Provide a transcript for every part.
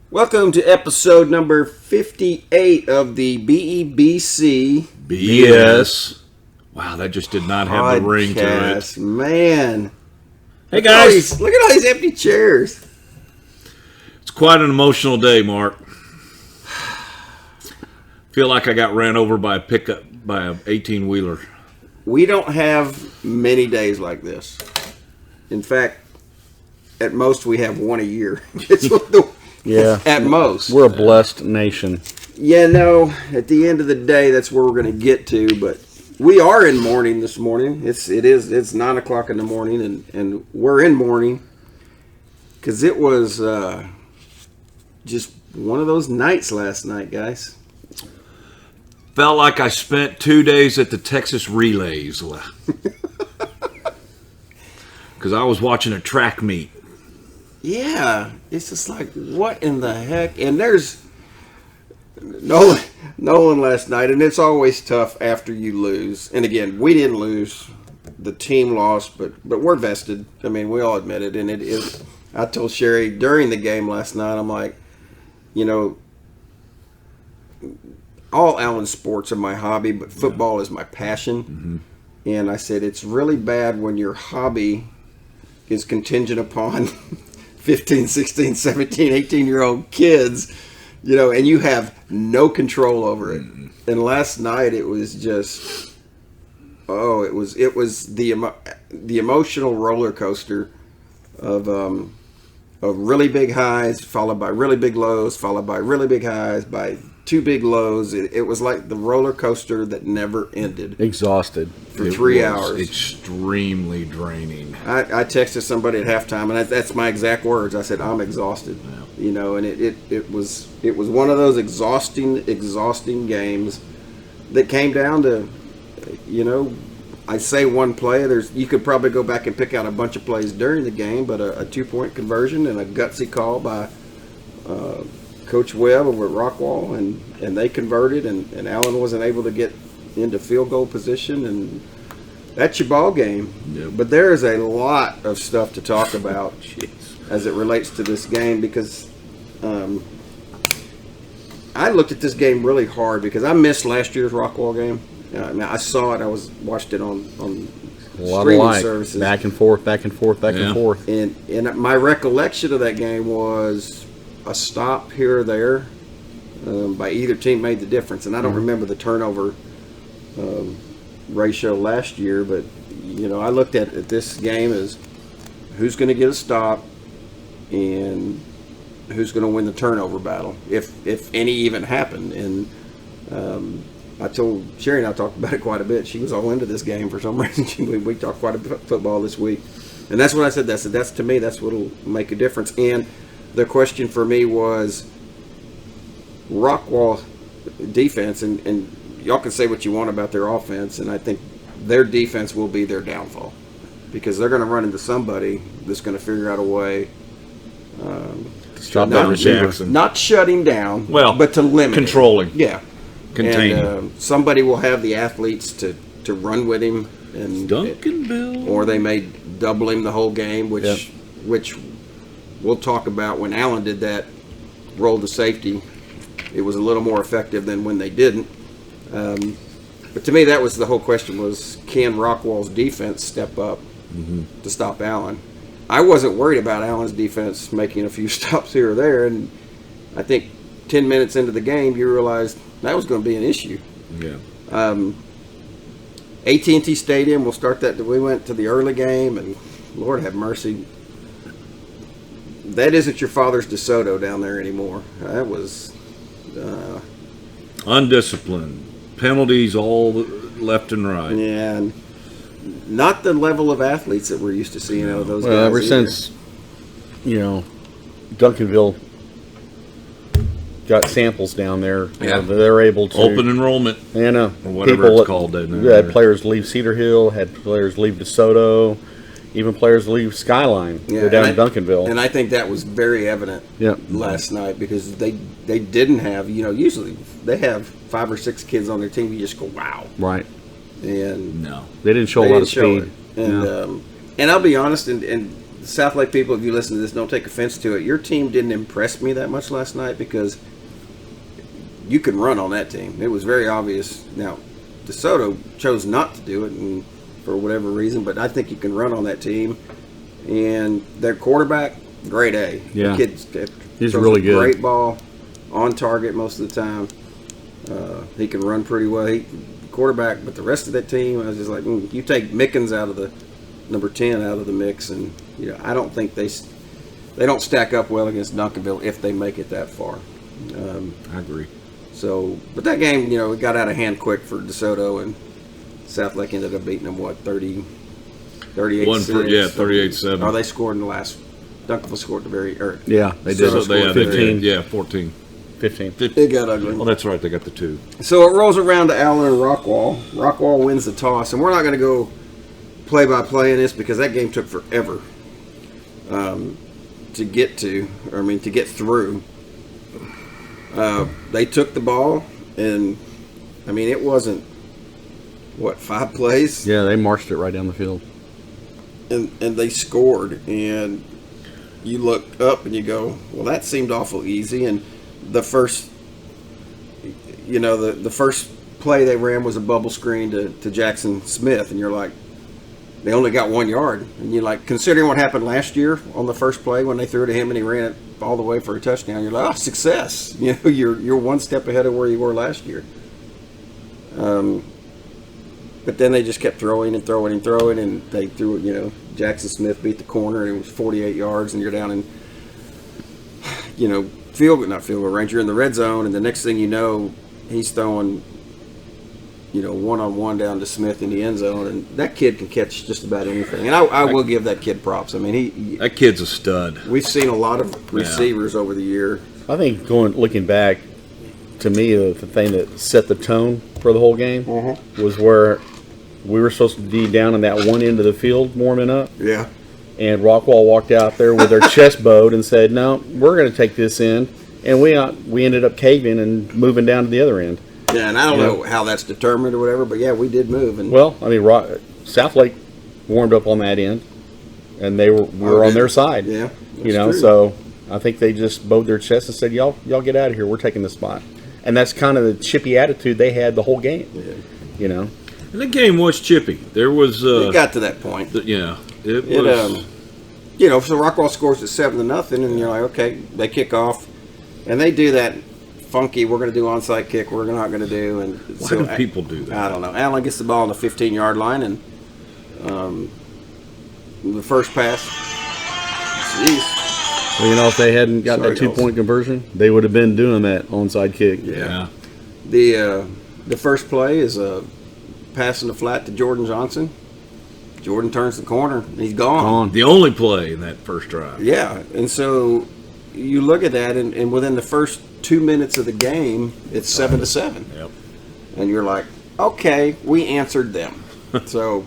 Welcome to episode number 58 of the BEBC BS. Wow, that just did not have the ring to Podcast. it. Man. Hey, guys. Look at all these empty chairs. It's quite an emotional day, Mark. Feel like I got ran over by a pickup, by an 18-wheeler. We don't have many days like this. In fact, at most we have one a year. Yeah. At most. We're a blessed nation. Yeah, no, at the end of the day, that's where we're going to get to, but we are in mourning this morning. It's 9 o'clock in the morning, and we're in mourning because it was just one of those nights last night, guys. Felt like I spent 2 days at the Texas Relays. Because I was watching a track meet. Yeah, it's just like, what in the heck? And there's Nolan last night, and it's always tough after you lose. And again, we didn't lose. The team lost, but we're vested. I mean, we all admit it. And it is. I told Sherry during the game last night, I'm like, all Allen sports are my hobby, but football is my passion. Mm-hmm. And I said, it's really bad when your hobby is contingent upon 15, 16, 17, 18-year-old kids, and you have no control over it. And last night it was just, it was the emotional roller coaster of really big highs, followed by really big lows, followed by really big highs, by two big lows. It was like the roller coaster that never ended. Exhausted. For 3 hours. Extremely draining. I texted somebody at halftime, and that's my exact words. I said, I'm exhausted. Yeah. And it was one of those exhausting games that came down to, I say one play. You could probably go back and pick out a bunch of plays during the game, but a 2-point conversion and a gutsy call by Coach Webb over at Rockwall, and they converted, and Allen wasn't able to get into field goal position, and that's your ball game. Yep. But there is a lot of stuff to talk about as it relates to this game, because I looked at this game really hard because I missed last year's Rockwall game. I saw it. I watched it on a lot streaming of services. Back and forth. And my recollection of that game was a stop here or there by either team made the difference. And I don't remember the turnover ratio last year, but I looked at this game as who's going to get a stop and who's going to win the turnover battle, if any even happened. And I told Sherry, and I talked about it quite a bit. She was all into this game for some reason. We talked quite a bit football this week, and that's what I said. That's to me, that's what'll make a difference. And the question for me was Rockwall defense, and y'all can say what you want about their offense, and I think their defense will be their downfall because they're going to run into somebody that's going to figure out a way Stop that receiver. Not shutting down, but to limit controlling. Yeah. Containing. And somebody will have the athletes to run with him, and Duncanville. or they may double him the whole game, which we'll talk about. When Allen did that, rolled the safety, it was a little more effective than when they didn't. But to me, that was the whole question: was can Rockwall's defense step up to stop Allen? I wasn't worried about Allen's defense making a few stops here or there, and I think 10 minutes into the game, you realized that was going to be an issue. Yeah. AT&T Stadium, we'll start that. We went to the early game, and Lord have mercy, that isn't your father's DeSoto down there anymore. That was undisciplined. Penalties all left and right. Yeah, and not the level of athletes that we're used to seeing out of those guys. Ever either. since, Duncanville got samples down there, they're able to open enrollment. Or whatever it's called. Had players leave Cedar Hill, had players leave DeSoto, even players leave Skyline. Go down to Duncanville. And I think that was very evident last night because they didn't have, usually they have 5 or 6 kids on their team. You just go, wow. Right. And no, they didn't show a lot of speed. And I'll be honest, and South Lake people, if you listen to this, don't take offense to it. Your team didn't impress me that much last night because you can run on that team. It was very obvious. Now, DeSoto chose not to do it and for whatever reason, but I think you can run on that team. And their quarterback, grade A. Yeah. The kid's He's really good. Great ball, on target most of the time. He can run pretty well. Quarterback, but the rest of that team, I was just like, you take Mickens out of the number 10 out of the mix, and I don't think they don't stack up well against Duncanville if they make it that far. I agree. So, but that game, it got out of hand quick for DeSoto, and South Lake ended up beating them 38-6. 38-7. Oh, they scored in the last. Duncanville scored the very. Yeah, they did. So they 15. Yeah, 14. 15. It got ugly. Well, that's right. They got the 2. So it rolls around to Allen and Rockwall. Rockwall wins the toss, and we're not going to go play-by-play in this because that game took forever to get through. They took the ball, and it wasn't 5 plays. Yeah, they marched it right down the field, and they scored. And you look up and you go, well, that seemed awful easy. And the first, the first play they ran was a bubble screen to Jackson Smith, and you're like, they only got 1 yard. And you're like, considering what happened last year on the first play when they threw it to him and he ran it all the way for a touchdown, you're like, success. You're one step ahead of where you were last year. But then they just kept throwing, and they threw, Jackson Smith beat the corner, and it was 48 yards, and you're down in, not field goal range. You're in the red zone, and the next thing you know, he's throwing, one-on-one down to Smith in the end zone, and that kid can catch just about anything. And I will give that kid props. That kid's a stud. We've seen a lot of receivers over the year. I think looking back, to me, the thing that set the tone for the whole game was where we were supposed to be down in that one end of the field warming up. Yeah. And Rockwall walked out there with their chest bowed and said, no, we're going to take this in. And we ended up caving and moving down to the other end. Yeah, and I don't know how that's determined or whatever, but yeah, we did move. And South Lake warmed up on that end, and we were on their side. Yeah, true. So I think they just bowed their chest and said, y'all get out of here. We're taking the spot. And that's kind of the chippy attitude they had the whole game. Yeah. And the game was chippy. There was. It got to that point. It was. So Rockwall scores at 7-0, and you're like, okay, they kick off, and they do that funky. We're going to do onside kick. We're not going to do. And why do people do that? I don't know. Allen gets the ball on the 15-yard line, and the first pass. Jeez. Well, if they hadn't got that 2-point conversion, they would have been doing that onside kick. Yeah. The first play is passing the flat to Jordan Johnson. Jordan turns the corner. He's gone. The only play in that first drive. Yeah, and so you look at that, and within the first 2 minutes of the game, it's 7-7. Yep. And you're like, okay, we answered them. So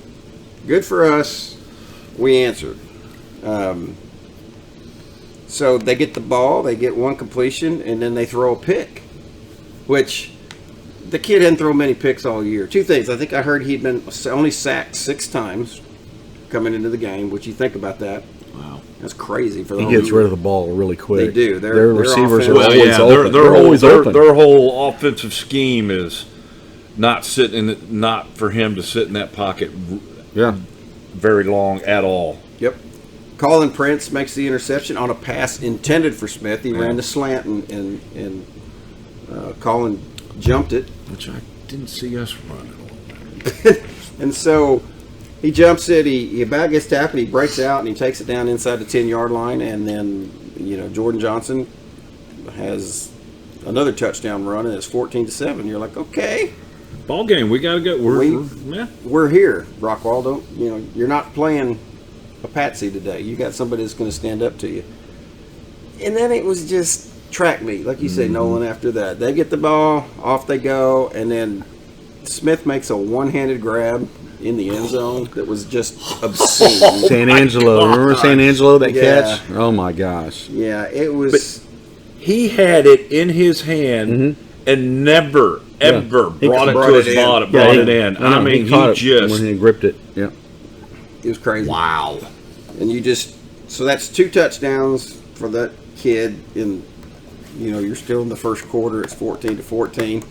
good for us. We answered. So they get the ball, they get one completion, and then they throw a pick, which the kid hadn't thrown many picks all year. 2 things. I think I heard he'd been only sacked 6 times coming into the game, which you think about that. Wow. That's crazy for the He whole gets year. rid of the ball really quick. They do. Their receivers are offense- always open. They're always open. Their whole offensive scheme is not for him to sit in that pocket very long at all. Yep. Colin Prince makes the interception on a pass intended for Smith. He ran the slant, and Colin jumped it. Which I didn't see us running. And so he jumps it. He about gets tackled. He breaks out, and he takes it down inside the 10-yard line. And then, Jordan Johnson has another touchdown run, and it's 14-7. You're like, okay. Ball game. We got to go. We're here, Rockwall. Don't you're not playing a patsy today. You got somebody that's going to stand up to you. And then it was just track meet, like you say, Nolan. After that, they get the ball, off they go, and then Smith makes a one-handed grab in the end zone that was just obscene. San Angelo, remember San Angelo, that catch? Oh my gosh! Yeah, it was. But he had it in his hand and never ever brought it to his bottom. Brought it in. I mean, he just when he gripped it. Yeah, it was crazy. Wow. And you just So that's 2 touchdowns for that kid. You're still in the first quarter. It's 14-14.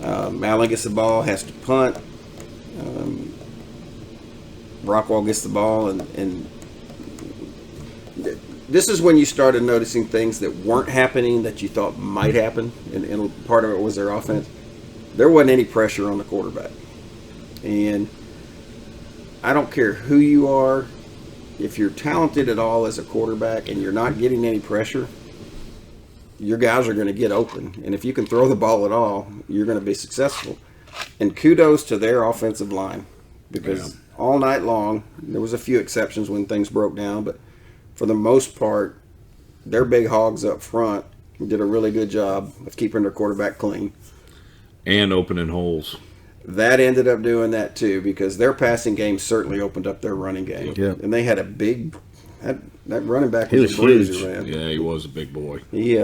Allen gets the ball, has to punt. Rockwall gets the ball, and this is when you started noticing things that weren't happening that you thought might happen, and part of it was their offense. There wasn't any pressure on the quarterback. And I don't care who you are, if you're talented at all as a quarterback and you're not getting any pressure, your guys are going to get open. And if you can throw the ball at all, you're going to be successful. And kudos to their offensive line, because all night long, there was a few exceptions when things broke down, but for the most part, their big hogs up front did a really good job of keeping their quarterback clean. And opening holes. That ended up doing that too, because their passing game certainly opened up their running game. Yep. And they had a big, that running back was a bruiser, huge. man. Yeah, he was a big boy. He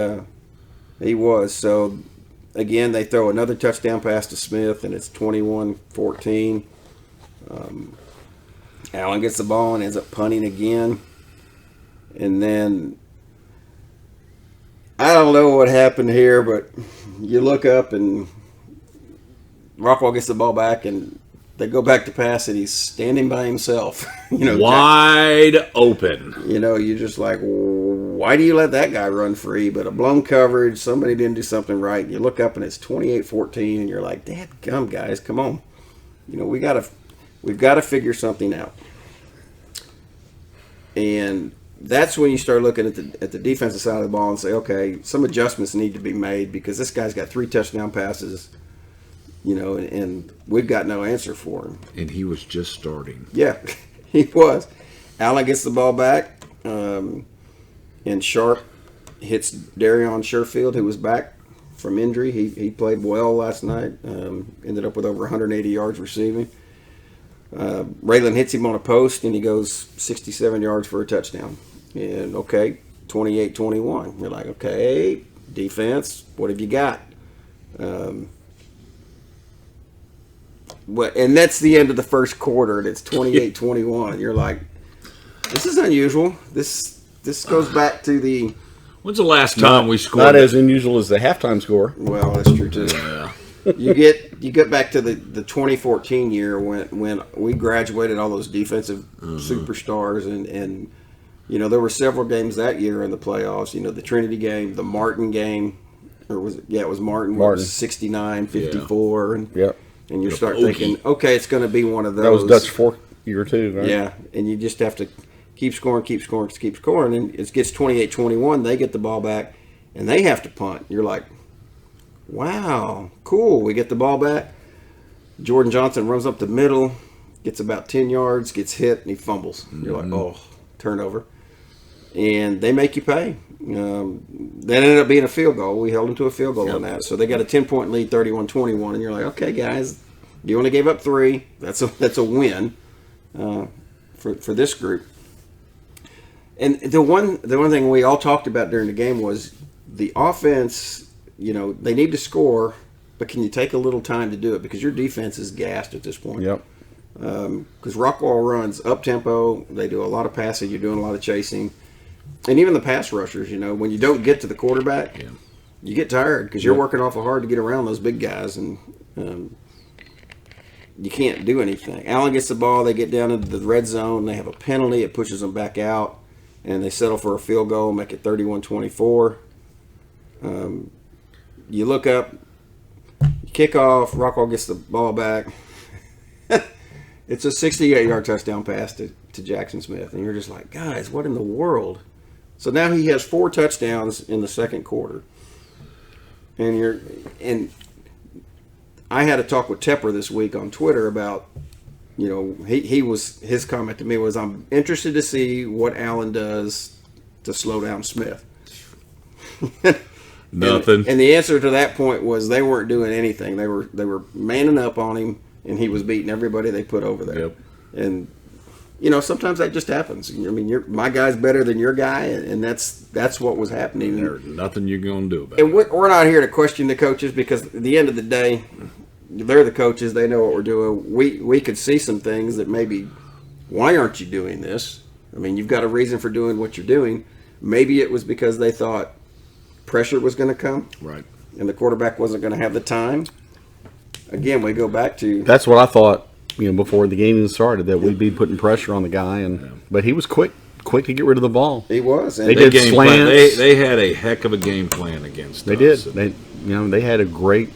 was. So, again, they throw another touchdown pass to Smith, and it's 21-14. Allen gets the ball and ends up punting again. And then, I don't know what happened here, but you look up and Rockwall gets the ball back, and they go back to pass, and he's standing by himself. Wide open. You're just like, why do you let that guy run free? But a blown coverage, somebody didn't do something right. And you look up, and it's 28-14, and you're like, dadgum, guys, come on. We've got to figure something out. And that's when you start looking at the defensive side of the ball and say, okay, some adjustments need to be made, because this guy's got 3 touchdown passes. And we've got no answer for him. And he was just starting. Yeah, he was. Allen gets the ball back, and Sharp hits Darion Sherfield, who was back from injury. He played well last night, ended up with over 180 yards receiving. Raylan hits him on a post, and he goes 67 yards for a touchdown. And, 28-21. You're like, okay, defense, what have you got? And that's the end of the first quarter, and it's 28-21. You're like, this is unusual. This goes back to the... When's the last time we scored? Not as unusual as the halftime score. Well, that's true, too. Yeah. You get back to the 2014 year when we graduated all those defensive superstars, and there were several games that year in the playoffs. The Trinity game, the Martin game, or was it? Yeah, it was Martin. Martin. 69-54, and Yep. And you start thinking, okay, it's going to be one of those. That was Dutch Fork year too, right? Yeah, and you just have to keep scoring. And it gets 28-21. They get the ball back, and they have to punt. You're like, wow, cool. We get the ball back. Jordan Johnson runs up the middle, gets about 10 yards, gets hit, and he fumbles. Mm-hmm. You're like, oh, turnover. And they make you pay. That ended up being a field goal. We held them to a field goal on that. So they got a 10-point lead, 31-21. And you're like, okay, guys, you only gave up 3. That's a win for this group. And the one thing we all talked about during the game was the offense. They need to score, but can you take a little time to do it? Because your defense is gassed at this point. Yep. Because Rockwall runs up-tempo. They do a lot of passing. You're doing a lot of chasing. And even the pass rushers, when you don't get to the quarterback, you get tired because you're working awful hard to get around those big guys, and you can't do anything. Allen gets the ball. They get down into the red zone. They have a penalty. It pushes them back out, and they settle for a field goal, make it 31-24. You look up, kickoff, Rockwall gets the ball back. It's a 68-yard touchdown pass to Jackson Smith, and you're just like, guys, what in the world? So now he has 4 touchdowns in the second quarter, and I had a talk with Tepper this week on Twitter about, his comment to me was, I'm interested to see what Allen does to slow down Smith. Nothing. And the answer to that point was they weren't doing anything. They were manning up on him, and he was beating everybody they put over there. Yep. And sometimes that just happens. I mean, my guy's better than your guy, and that's what was happening. There's nothing you're going to do about it. And we're not here to question the coaches, because at the end of the day, they're the coaches. They know what we're doing. We could see some things that maybe, why aren't you doing this? I mean, you've got a reason for doing what you're doing. Maybe it was because they thought pressure was going to come. Right. And the quarterback wasn't going to have the time. Again, we go back to... That's what I thought, before the game even started, that we'd be putting pressure on the guy. But he was quick to get rid of the ball. He was. And They did game slants. plan. They had a heck of a game plan against They us. did. They had a great.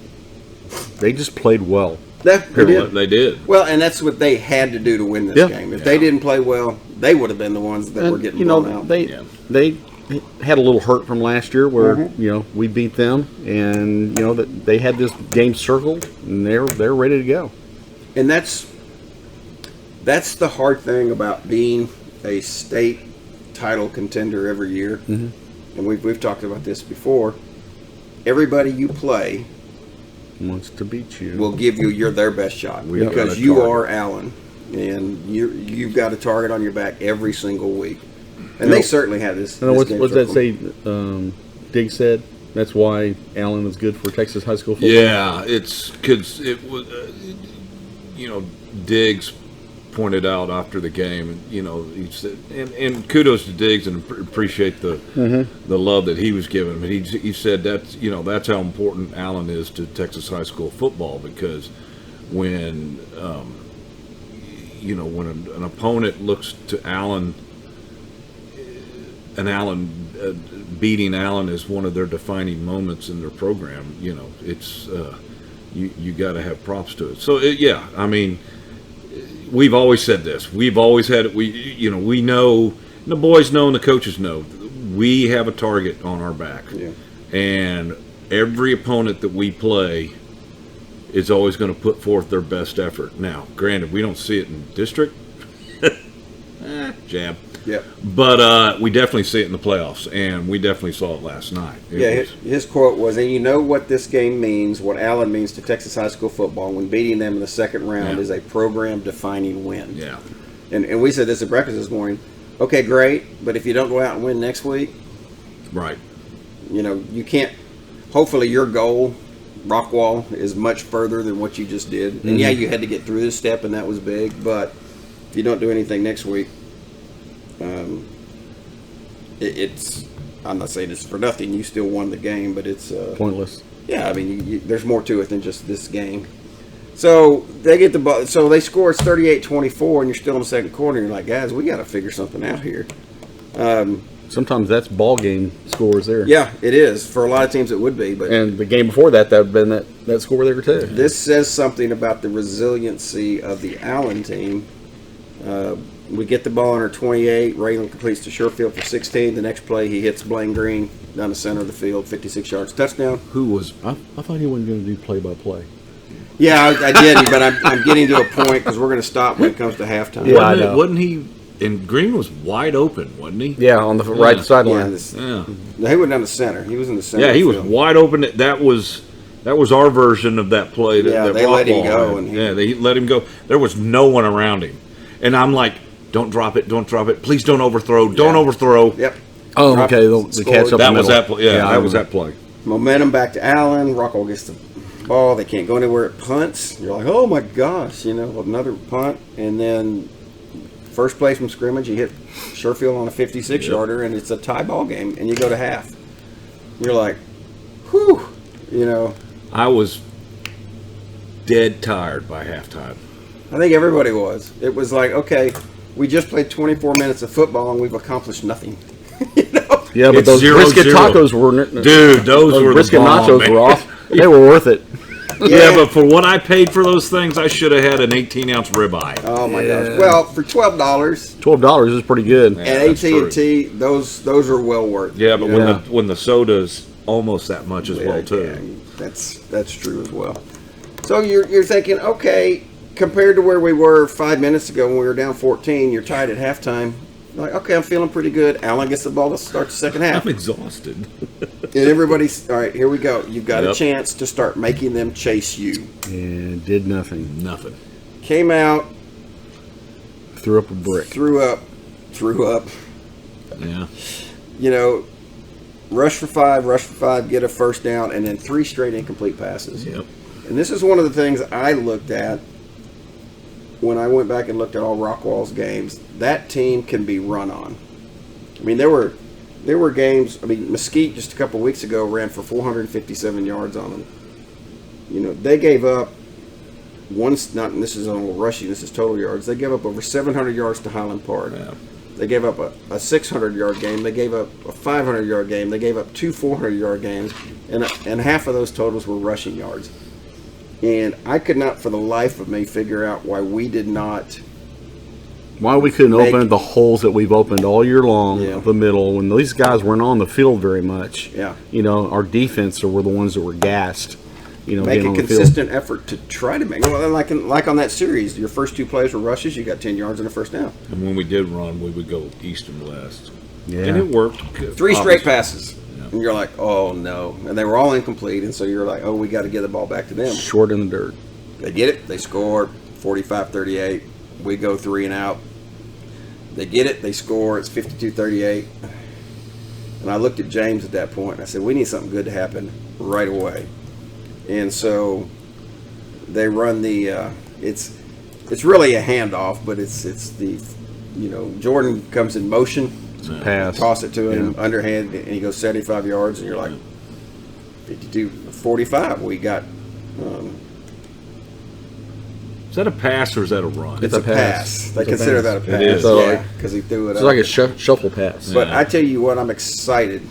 They just played well. They did. They did. Well, and that's what they had to do to win this game. If they didn't play well, they would have been the ones that were getting blown out. They had a little hurt from last year where we beat them, and that they had this game circled and they're ready to go. And that's the hard thing about being a state title contender every year. Mm-hmm. And we've talked about this before. Everybody you play Wants to beat you. will give you their best shot because you are Allen, and you've got a target on your back every single week. And they certainly had this. What's that say? Diggs said that's why Allen is good for Texas high school football. Yeah, it's because it was. Diggs pointed out after the game, he said, and kudos to Diggs and appreciate the love that he was given him. And he said that's how important Allen is to Texas high school football, because when when an opponent looks to Allen, and beating Allen is one of their defining moments in their program. It's you got to have props to it. So I mean. We've always said this. We've always had it. We know, the boys know, and the coaches know. We have a target on our back, and every opponent that we play is always going to put forth their best effort. Now, granted, we don't see it in district, jab. Yeah. But we definitely see it in the playoffs, and we definitely saw it last night. His quote was, and you know what this game means, what Allen means to Texas high school football when beating them in the second round is a program-defining win. Yeah. And we said this at breakfast this morning. Okay, great, but if you don't go out and win next week, right? You can't. Hopefully, your goal, Rockwall, is much further than what you just did. Mm-hmm. And you had to get through this step, and that was big. But if you don't do anything next week, it's. I'm not saying it's for nothing. You still won the game, but it's pointless. Yeah, I mean, there's more to it than just this game. So they get the ball. So they score 38-24, and you're still in the second quarter. And you're like, guys, we got to figure something out here. Sometimes that's ball game scores there. Yeah, it is. For a lot of teams, it would be. But and the game before that would have been that score there too. This says something about the resiliency of the Allen team. We get the ball on our 28. Raylan completes to Sherfield for 16. The next play, he hits Blaine Green down the center of the field, 56 yards, touchdown. Who was? I thought he wasn't going to do play-by-play. Yeah, I did, but I'm getting to a point because we're going to stop when it comes to halftime. Yeah, wasn't he? And Green was wide open, wasn't he? Yeah, on the right sideline. Yeah. He wasn't down the center. He was in the center. Yeah, he was wide open. That was our version of that play. They let him go. They let him go. There was no one around him, and I'm like, don't drop it, please don't overthrow, don't overthrow. Yep. Oh, okay. The catch up. That was that play. Yeah, that was that play. Momentum back to Allen. Rockwell gets the ball. They can't go anywhere. It punts. You're like, oh my gosh, another punt, and then first play from scrimmage, you hit Sherfield on a 56-yarder, and it's a tie ball game, and you go to half. You're like, whew, I was dead tired by halftime. I think everybody was. It was like, okay, we just played 24 minutes of football, and we've accomplished nothing. Yeah, but those brisket tacos were... Dude, those were brisket the bomb, nachos man. were off. They were worth it. Yeah, but for what I paid for those things, I should have had an 18-ounce ribeye. Oh my gosh! Well, for $12, $12 is pretty good. And AT&T, those are well worth. Yeah, but when the soda's almost that much as well too. Yeah, that's true as well. So you're thinking, okay, compared to where we were 5 minutes ago when we were down 14, you're tied at halftime. You're like, okay, I'm feeling pretty good. Allen gets the ball to start the second half. I'm exhausted. And everybody's, all right, here we go. You've got a chance to start making them chase you. And did nothing. Nothing. Came out. Threw up a brick. Threw up. Yeah. Rush for five, get a first down, and then 3 straight incomplete passes. Yep. And this is one of the things I looked at when I went back and looked at all Rockwall's games, that team can be run on. I mean, there were games. I mean, Mesquite just a couple weeks ago ran for 457 yards on them. You know, they gave up this is on rushing, this is total yards. They gave up over 700 yards to Highland Park. Yeah. They gave up a 600-yard game. They gave up a 500-yard game. They gave up two 400-yard games, and half of those totals were rushing yards. And I could not, for the life of me, figure out why we did not. Why we couldn't open the holes that we've opened all year long, the middle, when these guys weren't on the field very much. Yeah. You know, our defense were the ones that were gassed. You know, make a consistent effort to try to make. Well, like on that series, your first two plays were rushes. You got 10 yards and a first down. And when we did run, we would go east and west. Yeah. And it worked. Three straight passes. Yeah. And you're like, oh, no. And they were all incomplete. And so you're like, oh, we got to get the ball back to them. Short in the dirt. They get it. They score 45-38. We go 3 and out. They get it. They score. It's 52-38. And I looked at James at that point, and I said, we need something good to happen right away. And so they run the it's really a handoff, but it's the, you know, Jordan comes in motion, pass, toss it to him underhand, and he goes 75 yards, and you're like 52-45. We got is that a pass or is that a run? It's a pass. They consider that a pass. It is. Yeah, because he threw it It's up. like a shuffle pass. But I tell you what, I'm excited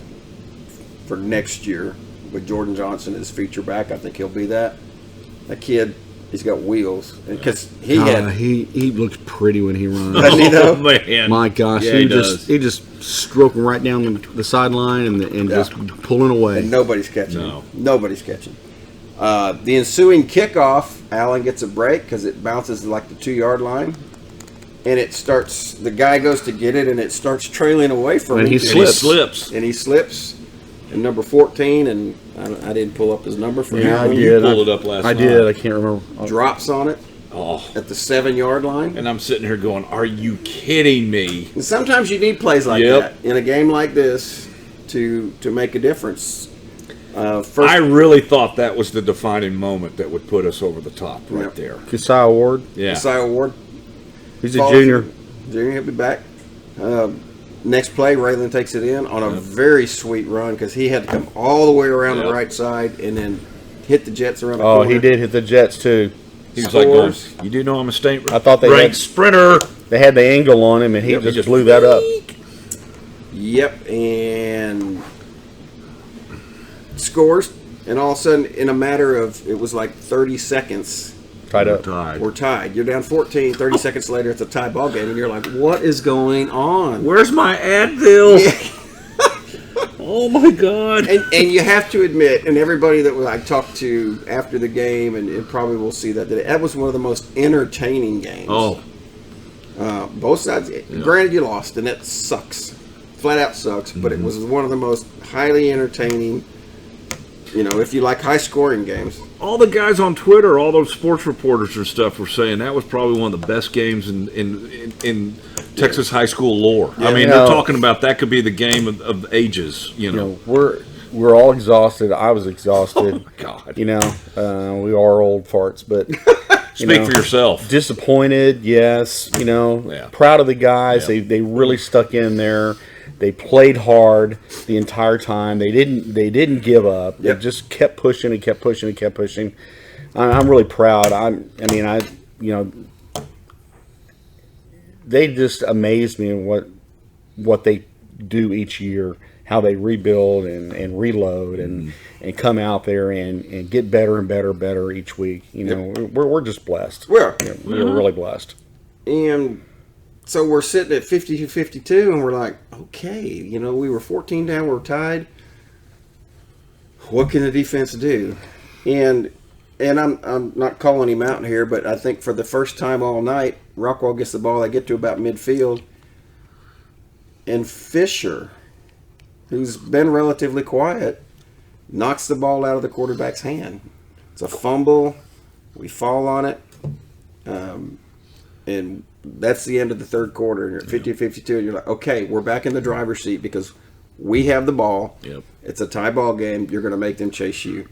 for next year with Jordan Johnson as feature back. I think he'll be that. That kid, he's got wheels. Because he looks pretty when he runs. Doesn't he, though? Oh, man. My gosh, Yeah, he just stroking right down the sideline and just pulling away. And nobody's catching No. him. Nobody's catching. The ensuing kickoff, Allen gets a break because it bounces like the 2-yard line. And it starts, the guy goes to get it, and it starts trailing away from him. And he slips. And he slips. And number 14, and I didn't pull up his number for him. Yeah, I You did. pulled it up last night. I did. I can't remember. Drops on it Oh. at the 7-yard line. And I'm sitting here going, are you kidding me? And sometimes you need plays like that in a game like this to make a difference. I really thought that was the defining moment that would put us over the top right there. Keziah Ward. Yeah. Keziah Ward. He's a junior. Junior, he'll be back. Next play, Raylan takes it in on a very sweet run because he had to come all the way around the right side and then hit the Jets around the corner. Oh, he did hit the Jets too. He was like going, you do know I'm a state I thought they ranked sprinter. They had the angle on him, and he just blew that up. Yep, and scores, and all of a sudden, in a matter of, it was like 30 seconds, Tied up. we're tied. You're down 14, 30 seconds later, it's a tie ball game, and you're like, what is going on? Where's my Advil? Oh, my God. And you have to admit, and everybody that I talked to after the game, and probably will see that was one of the most entertaining games. Oh. Both sides, granted you lost, and that sucks. Flat out sucks, but it was one of the most highly entertaining, you know, if you like high-scoring games. All the guys on Twitter, all those sports reporters and stuff were saying that was probably one of the best games in Texas high school lore. I mean, they're talking about that could be the game of ages, you know. We're all exhausted. I was exhausted. Oh, my God. You know, we are old farts, but Speak for yourself. Disappointed, yes. You know, Yeah. proud of the guys. They really stuck in there. They played hard the entire time. They didn't give up. Yep. They just kept pushing and kept pushing and kept pushing. I'm really proud. They just amazed me in what they do each year, how they rebuild and reload and come out there and get better and better each week. You know, we're just blessed. We are. We're really blessed. And so we're sitting at 52-52, and we're like, okay, you know, we were 14 down, we're tied. What can the defense do? And I'm not calling him out here, but I think for the first time all night, Rockwall gets the ball. They get to about midfield, and Fisher, who's been relatively quiet, knocks the ball out of the quarterback's hand. It's a fumble. We fall on it. And that's the end of the third quarter. And you're at 50-52, and you're like, okay, we're back in the driver's seat because we have the ball. Yep. It's a tie ball game. You're going to make them chase you.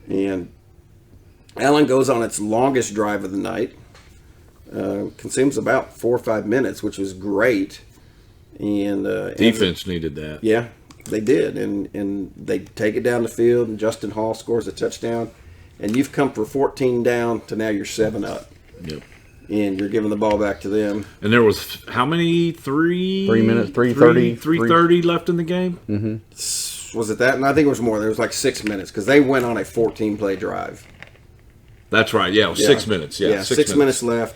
And Allen goes on its longest drive of the night. consumes about 4 or 5 minutes, which was great. And defense needed that. Yeah, they did, and they take it down the field, and Justin Hall scores a touchdown, and you've come for 14 down to now you're 7 up. Yep. And you're giving the ball back to them. And there was how many? 3 minutes, 3:30. 3:30 left in the game? Mm-hmm. Was it that? And I think it was more. There was like 6 minutes because they went on a 14-play drive. That's right. Yeah, it was 6 minutes. Yeah, 6 minutes left.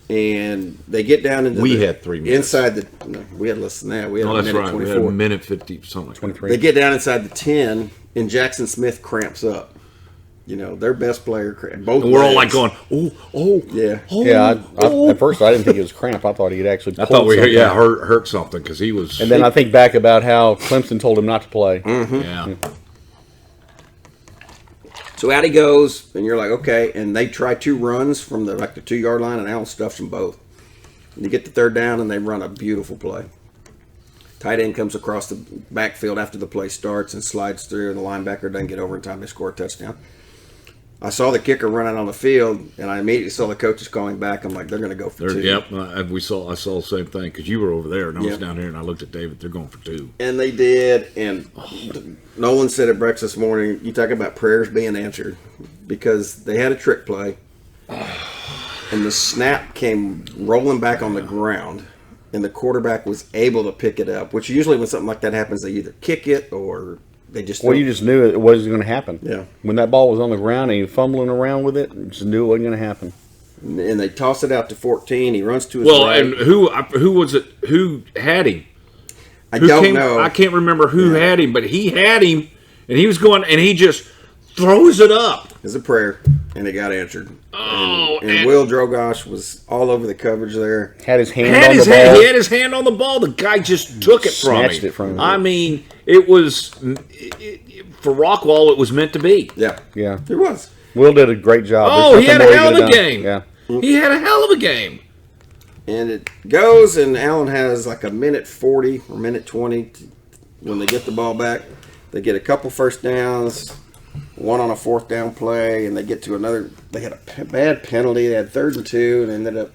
And they get down into we had 3 minutes. Inside the... No, we had less than that. We had a that's minute right. 24. We had a minute 50, something like 23. They get down inside the 10, and Jackson Smith cramps up. You know, their best player, both. And we're all like going, oh, yeah, yeah. At first, I didn't think it was cramp. I thought he had actually. I thought something. hurt something because he was. And then I think back about how Clemson told him not to play. Mm-hmm. Yeah. So out he goes, and you're like, okay. And they try 2 runs from the 2-yard line, and Allen stuffs them both. And you get the 3rd down, and they run a beautiful play. Tight end comes across the backfield after the play starts and slides through, and the linebacker doesn't get over in time. They score a touchdown. I saw the kicker run out on the field, and I immediately saw the coaches calling back. I'm like, they're going to go for 2. Yep, I saw the same thing because you were over there, and I was Yep. down here, and I looked at David. They're going for 2. And they did. And Nolan said at breakfast this morning, you talk about prayers being answered, because they had a trick play, and the snap came rolling back on the ground, and the quarterback was able to pick it up, which usually when something like that happens, they either kick it or they just... Well, you just knew it wasn't going to happen. Yeah. When that ball was on the ground and you fumbling around with it, you just knew it wasn't going to happen. And they toss it out to 14. He runs to his right. And who was it? Who had him? I don't know. I can't remember who had him, but he had him, and he was going, and he just throws it up. It's a prayer, and it got answered. Oh, and Will Drogosh was all over the coverage there. Had his hand on the ball. He had his hand on the ball. The guy just took it from him. Snatched it from him. I mean, it was for Rockwall. It was meant to be. Yeah, Yeah. it was. Will did a great job. Oh, There's he had nothing a more hell of a could have game. done. Yeah. He had a hell of a game. And it goes, and Allen has like a minute 40 or minute 20 when they get the ball back. They get a couple first downs, one on a 4th down play, and they get to another. They had a bad penalty. They had 3rd and 2, and ended up.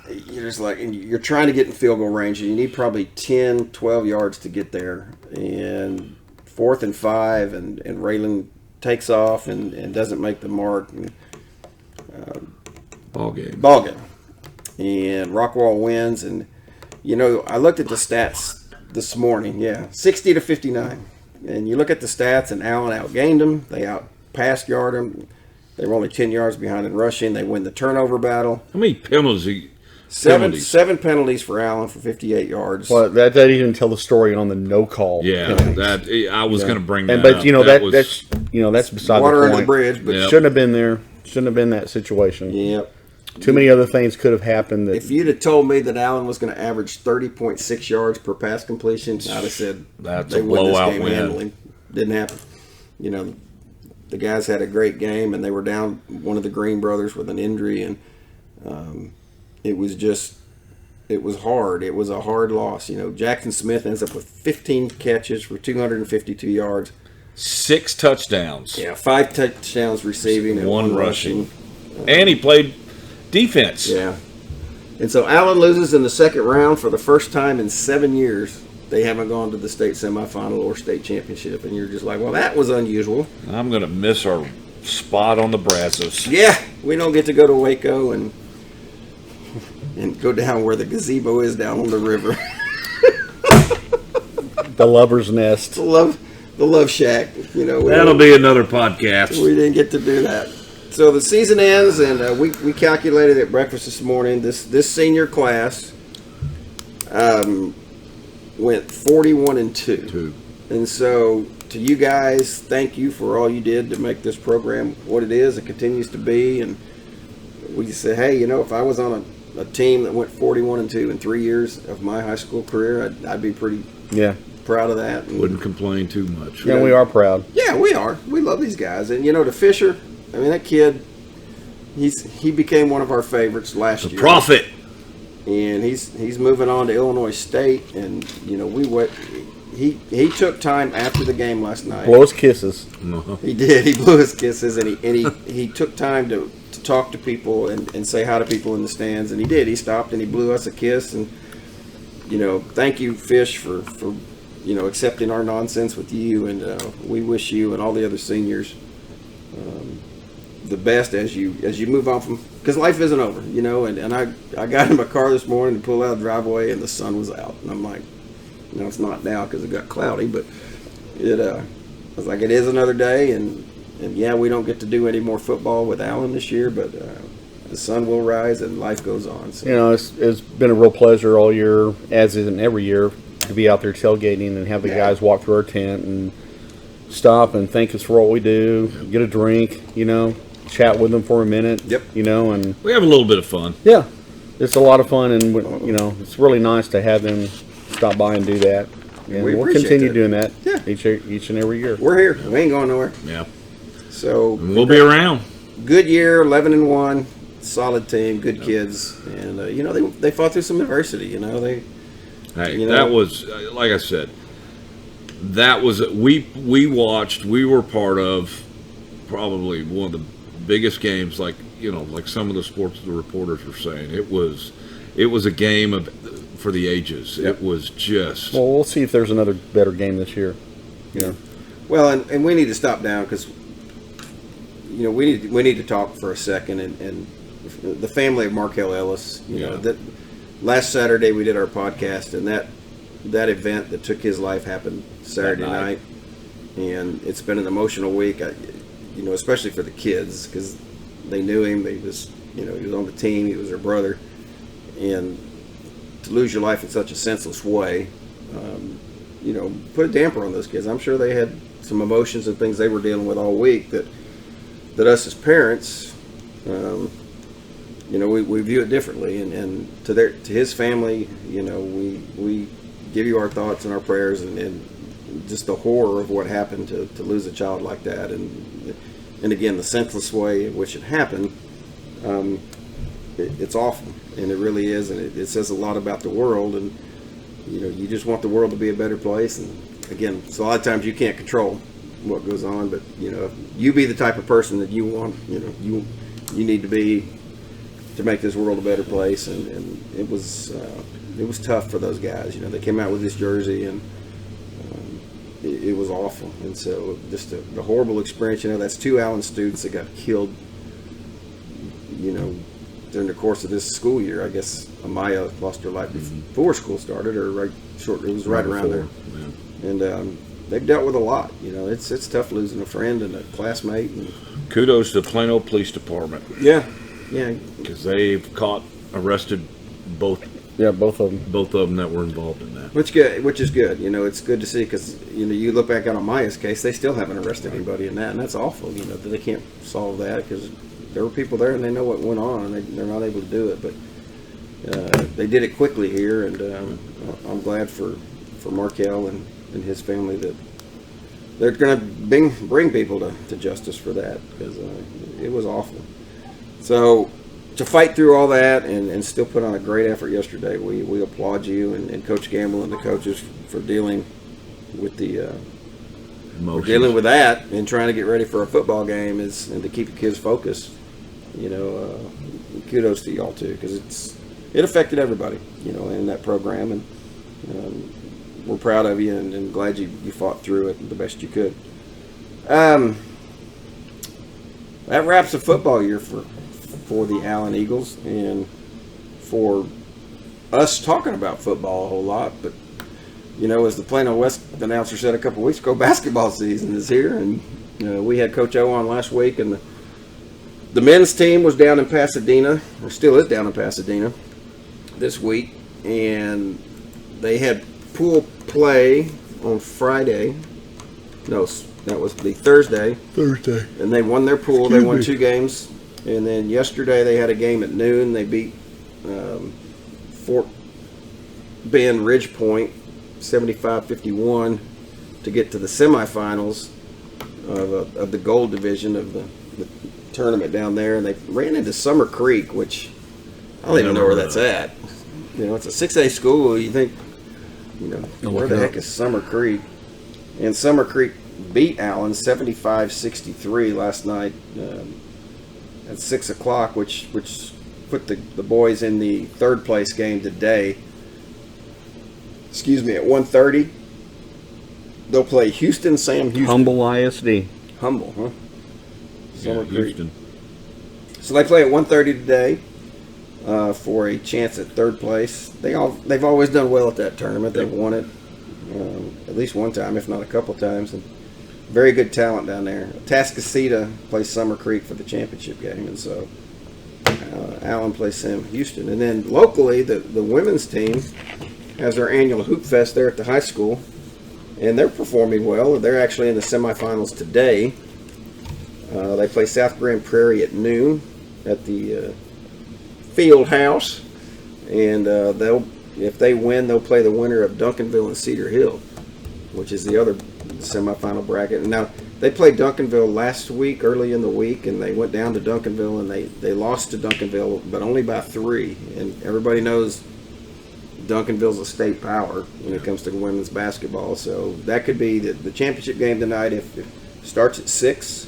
You're just like, and you're trying to get in field goal range, and you need probably 10, 12 yards to get there. And 4th and 5, and Raylan takes off and doesn't make the mark. And, Ball game. And Rockwall wins. And, I looked at the stats this morning. Yeah, 60 to 59. And you look at the stats, and Allen outgained them. They out-pass yard them. They were only 10 yards behind in rushing. They win the turnover battle. How many penalties? Seven penalties for Allen for 58 yards. Well, that didn't even tell the story on the no call. Yeah, penalties. I was going to bring that But up. that's beside water the under point. the bridge. But Shouldn't have been there. Shouldn't have been that situation. Yep. Too many other things could have happened. If you'd have told me that Allen was going to average 30.6 yards per pass completion, I'd have said That's they a win this blowout game win. handily. Didn't happen. The guys had a great game, and they were down one of the Green brothers with an injury, and it was hard. It was a hard loss. Jackson Smith ends up with 15 catches for 252 yards. 6 touchdowns. Yeah, 5 touchdowns receiving and 1 rushing. And he played defense. Yeah. And so Allen loses in the 2nd round for the first time in 7 years. They haven't gone to the state semifinal or state championship. And you're just like, well, that was unusual. I'm going to miss our spot on the Brazos. Yeah, we don't get to go to Waco and go down where the gazebo is down on the river. The lover's nest. The love shack. That'll be another podcast. We didn't get to do that. So the season ends, and we calculated at breakfast this morning. This senior class went 41-2. And so to you guys, thank you for all you did to make this program what it is. It continues to be, and we said, hey, if I was on a team that went 41-2 in 3 years of my high school career, I'd be pretty proud of that. And, wouldn't complain too much. Yeah, we are proud. Yeah, we are. We love these guys, and to Fisher. I mean, that kid, he became one of our favorites last year. Prophet. And he's moving on to Illinois State, and he took time after the game last night. Blow his kisses. He did. He blew his kisses, and he took time to talk to people and say hi to people in the stands, and he did. He stopped and he blew us a kiss, and thank you, Fish, for accepting our nonsense with you, and we wish you and all the other seniors the best as you move on from, because life isn't over, and I got in my car this morning to pull out of the driveway and the sun was out, and I'm like, it's not now because it got cloudy, but I was like, it is another day, and yeah, we don't get to do any more football with Allen this year, but the sun will rise and life goes on. So. It's been a real pleasure all year, as is in every year, to be out there tailgating and have the guys walk through our tent and stop and thank us for what we do, get a drink, chat with them for a minute. Yep. And we have a little bit of fun. Yeah, it's a lot of fun, and it's really nice to have them stop by and do that. And we'll continue doing that each and every year. We're here. We ain't going nowhere. Yeah. So and we'll be around. Good year, 11-1, solid team, good kids, and they fought through some adversity. That was, like I said, that was we watched. We were part of probably one of the biggest games. Like some of the sports the reporters were saying, it was a game for the ages. Yep. It was just. Well, we'll see if there's another better game this year. Well, and we need to stop down because we need to talk for a second and the family of Markel Ellis. That last Saturday we did our podcast, and that event that took his life happened Saturday night, and it's been an emotional week. Especially for the kids because they knew him. He was on the team. He was their brother, and to lose your life in such a senseless way, put a damper on those kids. I'm sure they had some emotions and things they were dealing with all week that us as parents, we view it differently. And to his family, we give you our thoughts and our prayers and just the horror of what happened to lose a child like that. And again, the senseless way in which it happened, it's awful. And it really is. And it says a lot about the world. And, you just want the world to be a better place. And again, so a lot of times you can't control what goes on, but if you be the type of person that you want, you need to be to make this world a better place, and it was tough for those guys. They came out with this jersey, and it was awful. And so just the horrible experience. That's 2 Allen students that got killed. During the course of this school year. I guess Amaya lost her life before school started, or it was right around there. Yeah. And they've dealt with a lot. It's tough losing a friend and a classmate. And kudos to Plano Police Department. Yeah. Because they've arrested both. Yeah, both of them. Both of them that were involved in that. Which is good. It's good to see because you look back on Maya's case, they still haven't arrested anybody in that, and that's awful. That they can't solve that because there were people there and they know what went on, and they're not able to do it. But they did it quickly here, and I'm glad for Markel and his family that they're going to bring people to justice for that because it was awful. So to fight through all that and still put on a great effort yesterday, we applaud you and Coach Gamble and the coaches for dealing with that and trying to get ready for a football game and to keep the kids focused. Kudos to y'all too because it affected everybody in that program, and we're proud of you and glad you fought through it the best you could. That wraps the football year for the Allen Eagles and for us talking about football a whole lot. But as the Plano West announcer said a couple weeks ago, basketball season is here, and we had Coach O on last week, and the men's team was down in Pasadena, or still is down in Pasadena this week, and they had pool play on Friday. No, that was the Thursday. And they won their pool. They won 2 games. And then yesterday they had a game at noon. They beat Fort Bend Ridge Point 75-51 to get to the semifinals of the gold division of the tournament down there. And they ran into Summer Creek, which I don't even know where that's at. It's a 6A school. You think where the heck is Summer Creek? And Summer Creek beat Allen 75-63 last night at 6 o'clock, which put the boys in the third place game today. At 1:30. They'll play Houston. Humble ISD. Humble, huh? Summer Creek. Houston. So they play at 1:30 today for a chance at third place. They've always done well at that tournament. They've won it at least one time, if not a couple times. And very good talent down there. Tascasita plays Summer Creek for the championship game, and so Allen plays Sam Houston. And then locally, the women's team has their annual Hoop Fest there at the high school, and they're performing well. They're actually in the semifinals today. They play South Grand Prairie at noon at the Field House, and if they win, they'll play the winner of Duncanville and Cedar Hill, which is the other semifinal bracket. And now they played Duncanville last week, early in the week, and they went down to Duncanville and they lost to Duncanville, but only by 3. And everybody knows Duncanville's a state power when it comes to women's basketball. So that could be the championship game tonight. If it starts at 6,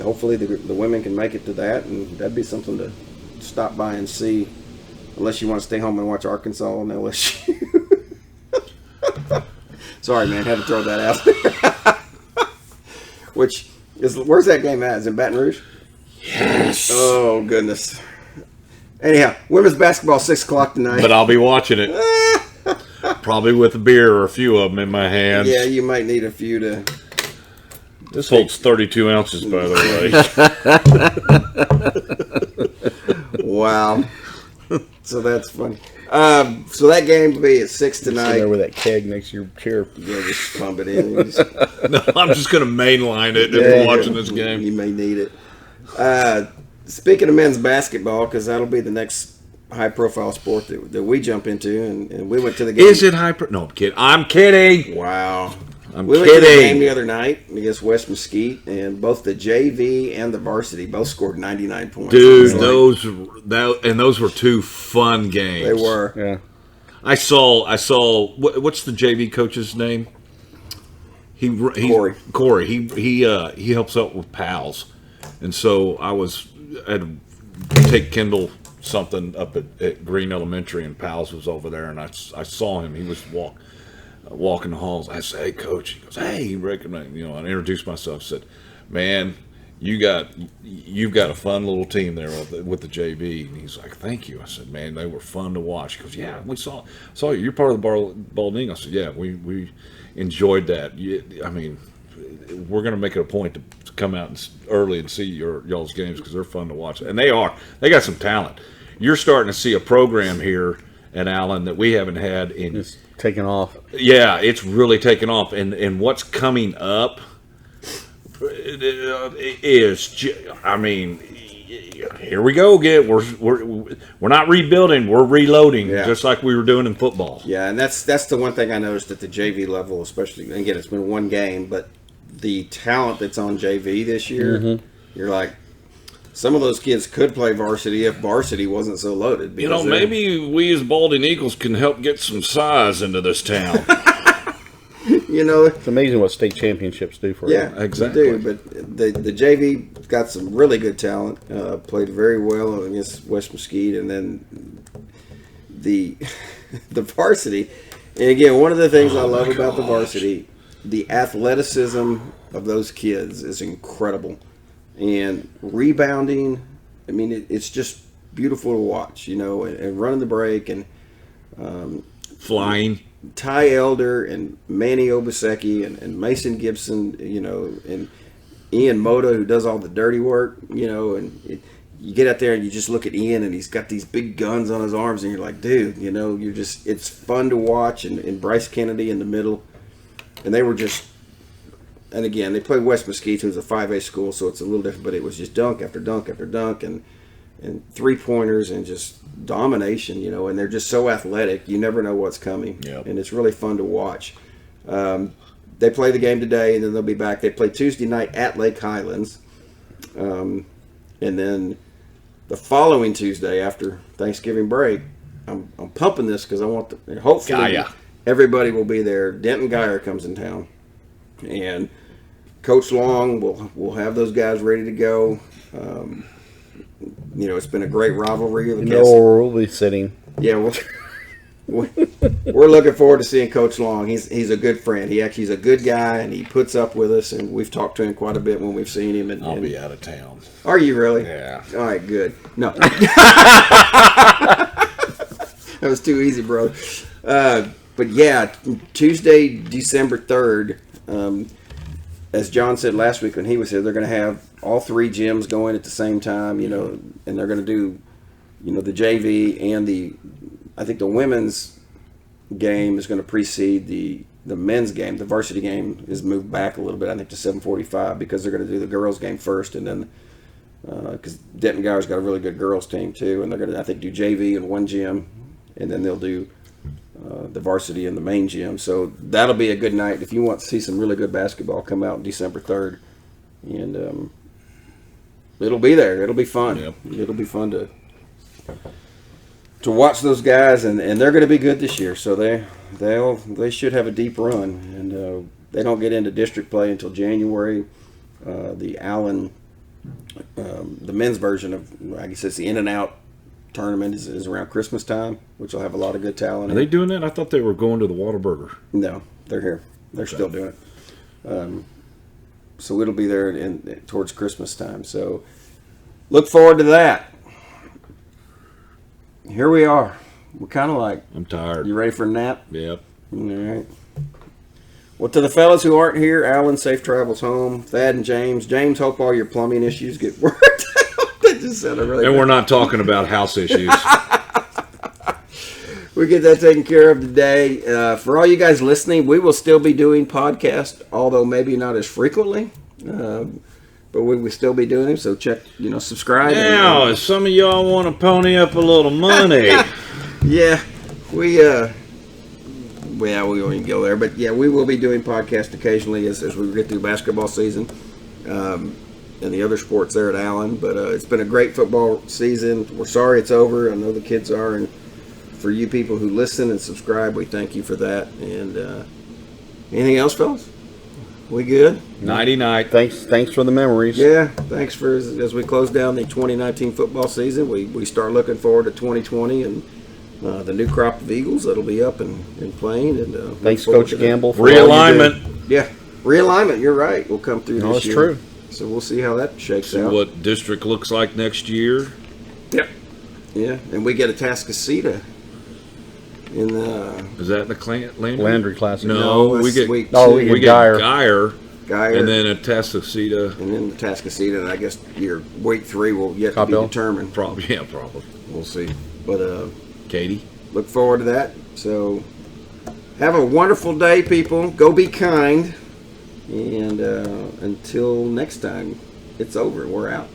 hopefully the women can make it to that, and that'd be something to stop by and see. Unless you want to stay home and watch Arkansas and LSU. Sorry, man, had to throw that out there. Where's that game at? Is it in Baton Rouge? Yes. Oh, goodness. Anyhow, women's basketball 6 o'clock tonight. But I'll be watching it. Probably with a beer or a few of them in my hands. Yeah, you might need a few to. This holds 32 ounces, by the way. Wow. So that's funny. So that game will be at 6 tonight. Sitting there with that keg next to your chair. Yeah, just pump it in. No, I'm just going to mainline it if we're watching this game. You may need it. Speaking of men's basketball, because that'll be the next high-profile sport that we jump into, and we went to the game. Is it No, I'm kidding. I'm kidding. Wow. We went to the game the other night against West Mesquite, and both the JV and the varsity both scored 99 points. Dude, those were 2 fun games. They were. Yeah. I saw. What's the JV coach's name? Corey. He helps out with PALS, and so I had to take Kendall something up at Green Elementary, and PALS was over there, and I saw him. He was walking the halls. I said, "Hey, coach." He goes, "Hey," he recognized. I introduced myself. Said, "Man, you've got a fun little team there with the JV." And he's like, "Thank you." I said, "Man, they were fun to watch." He goes, "Yeah, we saw you. You're part of the Bald Eagle." I said, "Yeah, we enjoyed that. I mean, we're going to make it a point to come out early and see y'all's games because they're fun to watch, and they are. They got some talent. You're starting to see a program here at Allen that we haven't had in." It's taking off. Yeah, it's really taken off, and what's coming up is, I mean, here we go again. We're not rebuilding, we're reloading, just like we were doing in football. Yeah, and that's the one thing I noticed at the JV level, especially. Again, it's been one game, but the talent that's on JV this year, you're like, some of those kids could play varsity if varsity wasn't so loaded. Maybe we as Balding Eagles can help get some size into this town. It's amazing what state championships do for you. Yeah, exactly. They do, but the JV got some really good talent. Played very well against West Mesquite, and then the varsity. And again, one of the things I love about the varsity, the athleticism of those kids is incredible. And rebounding, I mean, it's just beautiful to watch, and running the break, and flying. Ty Elder and Manny Obaseki and Mason Gibson, and Ian Moda, who does all the dirty work, and you get out there and you just look at Ian and he's got these big guns on his arms and you're like, dude, it's fun to watch, and Bryce Kennedy in the middle. And they were just, and again, they played West Mesquite, who's a 5A school, so it's a little different, but it was just dunk after dunk after dunk, and three-pointers and just domination, and they're just so athletic. You never know what's coming, and it's really fun to watch. They play the game today, and then they'll be back. They play Tuesday night at Lake Highlands, and then the following Tuesday after Thanksgiving break, I'm pumping this because I want hopefully everybody will be there. Denton Geyer comes in town, and Coach Long will have those guys ready to go. It's been a great rivalry. We'll be sitting. Yeah, we're looking forward to seeing Coach Long. He's a good friend. He's a good guy, and he puts up with us. And we've talked to him quite a bit when we've seen him. I'll be out of town. Are you really? Yeah. All right, good. No, that was too easy, bro. But yeah, Tuesday, December 3rd. As John said last week when he was here, they're going to have all three gyms going at the same time. And they're going to do, the JV and I think the women's game is going to precede the men's game. The varsity game is moved back a little bit, I think, to 7:45 because they're going to do the girls' game first, and then because Denton Geyer's got a really good girls' team too, and they're going to, I think, do JV in one gym, and then they'll do the varsity in the main gym. So that'll be a good night. If you want to see some really good basketball, come out on December 3rd, and it'll be there. It'll be fun. Yep. It'll be fun to watch those guys, and they're going to be good this year. So they should have a deep run, and they don't get into district play until January. The Allen, the men's version of, I guess it's the In and Out tournament is around Christmas time, which will have a lot of good talent. Are they doing that? I thought they were going to the Whataburger. No, they're here. They're still doing it. So it'll be there towards Christmas time. So look forward to that. Here we are. We're kind of like... I'm tired. You ready for a nap? Yep. All right. Well, to the fellas who aren't here, Alan, safe travels home. Thad and James. James, hope all your plumbing issues get worked out. That just sounded really And bad. we're not talking about house issues. We get that taken care of today. For all you guys listening, we will still be doing podcasts, although maybe not as frequently. But we will still be doing them, so check, subscribe. Now, if some of y'all want to pony up a little money. Yeah, we won't even go there, but yeah, we will be doing podcasts occasionally as we get through basketball season and the other sports there at Allen. But it's been a great football season. We're sorry it's over. I know the kids are, and for you people who listen and subscribe, we thank you for that. And anything else, fellas? We good? Nighty-night. Thanks for the memories. Yeah, thanks for as we close down the 2019 football season. We start looking forward to 2020 and the new crop of Eagles that'll be up and playing. And thanks, Coach Gamble. For all you Realignment. Yeah, realignment. You're right. We'll come through No, this it's year. true. So we'll see how that shakes See out. what district looks like next year. Yep. Yeah, and we get a Tascasita in the Is that in the Landry Classic. No, we that's get week Oh, two. we get Geyer. Geyer, and then a Tascasita. and then the Tascasita, and I guess your week 3 will yet to Coppell? be determined. Probably. We'll see. But Katie. look forward to that. So have a wonderful day, people. Go be kind. And until next time, it's over. We're out.